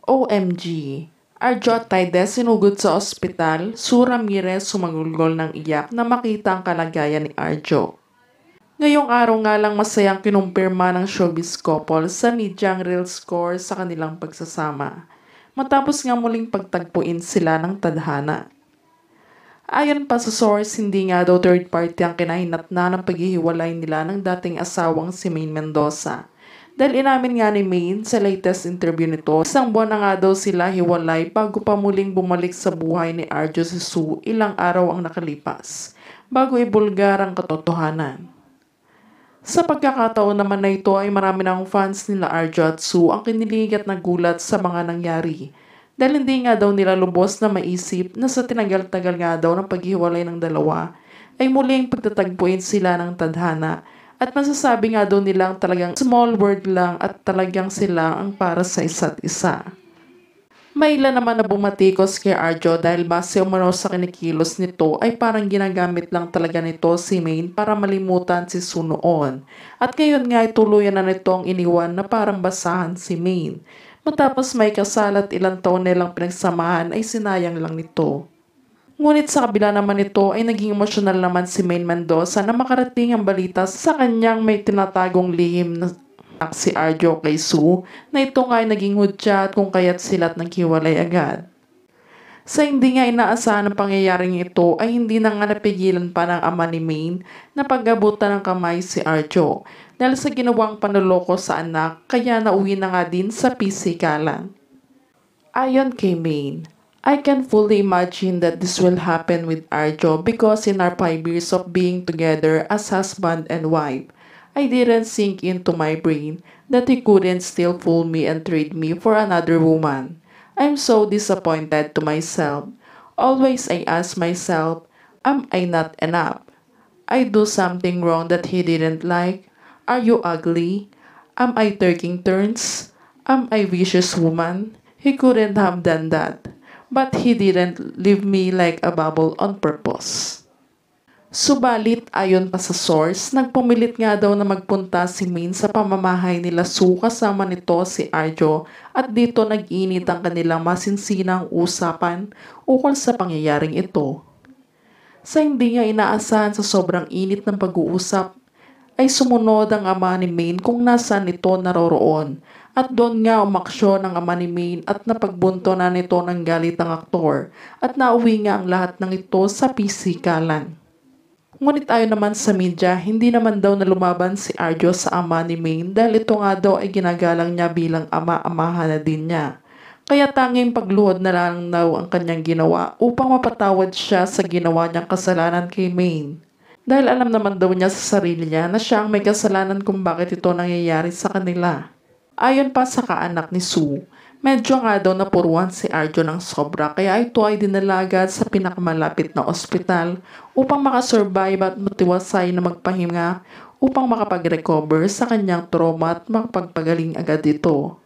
OMG! Arjo at Taides sinugod sa ospital, Sue Ramirez sumagulgol ng iyak na makita ang kalagayan ni Arjo. Ngayong araw nga lang masayang kinumpirma ng showbiz couple sa media ang real score sa kanilang pagsasama. Matapos nga muling pagtagpuin sila ng tadhana. Ayon pa sa source, hindi nga daw third party ang kinahinatnan ng paghihiwalay nila ng dating asawang si Maine Mendoza. Dahil inamin nga ni Maine sa latest interview nito, isang buwan na nga daw sila hiwalay bago pa muling bumalik sa buhay ni Arjo si Sue ilang araw ang nakalipas, bago ibulgar ang katotohanan. Sa pagkakataon naman na ito ay marami ng fans nila Arjo at Sue ang kinilig at nagulat sa mga nangyari. Dahil hindi nga daw nila lubos na maisip na sa tinagal-tagal nga daw ng paghiwalay ng dalawa ay muling pagtatagpuin sila ng tadhana at masasabi nga daw nilang talagang small world lang at talagang sila ang para sa isa't isa. May ilan naman na bumatikos kay Arjo dahil base umano sa kinikilos nito ay parang ginagamit lang talaga nito si Maine para malimutan si Sue noon. At ngayon nga ay tuluyan na nitong iniwan na parang basahan si Maine. Matapos may kasal at ilang taon nilang pinagsamahan ay sinayang lang nito. Ngunit sa kabila naman nito ay naging emosyonal naman si Maine Mendoza na makarating ang balita sa kanyang may tinatagong lihim na si Arjo kay Sue na ito nga ay naging hudyat kung kaya't sila't naghiwalay agad. Sa hindi nga inaasahan ng pangyayaring ito ay hindi na nga napigilan pa ng ama ni Maine na pag-abutan ng kamay si Arjo dahil sa ginawang panloloko sa anak kaya nauwi na nga din sa pisikalan. Ayon kay Maine, I can fully imagine that this will happen with Arjo because in our 5 years of being together as husband and wife, I didn't sink into my brain that he couldn't still fool me and trade me for another woman. I'm so disappointed to myself. Always I ask myself, am I not enough? I do something wrong that he didn't like? Are you ugly? Am I taking turns? Am I vicious woman? He couldn't have done that. But he didn't leave me like a bubble on purpose. Subalit ayon pa sa source, nagpumilit nga daw na magpunta si Maine sa pamamahay nila Sue kasama nito si Arjo at dito nag-init ang kanilang masinsinang usapan ukol sa pangyayaring ito. Sa hindi nga inaasahan sa sobrang init ng pag-uusap, ay sumunod ang ama ni Maine kung nasaan ito naroroon at doon nga umaksyon ang ama ni Maine at napagbunto na nito ng galit ang aktor at nauwi nga ang lahat ng ito sa pisikalan. Ngunit ayon naman sa media, hindi naman daw na lumaban si Arjo sa ama ni Maine dahil ito nga daw ay ginagalang niya bilang ama-amahan na din niya. Kaya tanging pagluhod na lang daw ang kanyang ginawa upang mapatawad siya sa ginawa niyang kasalanan kay Maine. Dahil alam naman daw niya sa sarili niya na siya ang may kasalanan kung bakit ito nangyayari sa kanila. Ayon pa sa kaanak ni Sue, medyo nga daw napuruan si Arjo ng sobra kaya ito ay dinala agad sa pinakamalapit na ospital upang makasurvive at matiwasay na magpahinga upang makapag-recover sa kanyang trauma at makapagpagaling agad ito.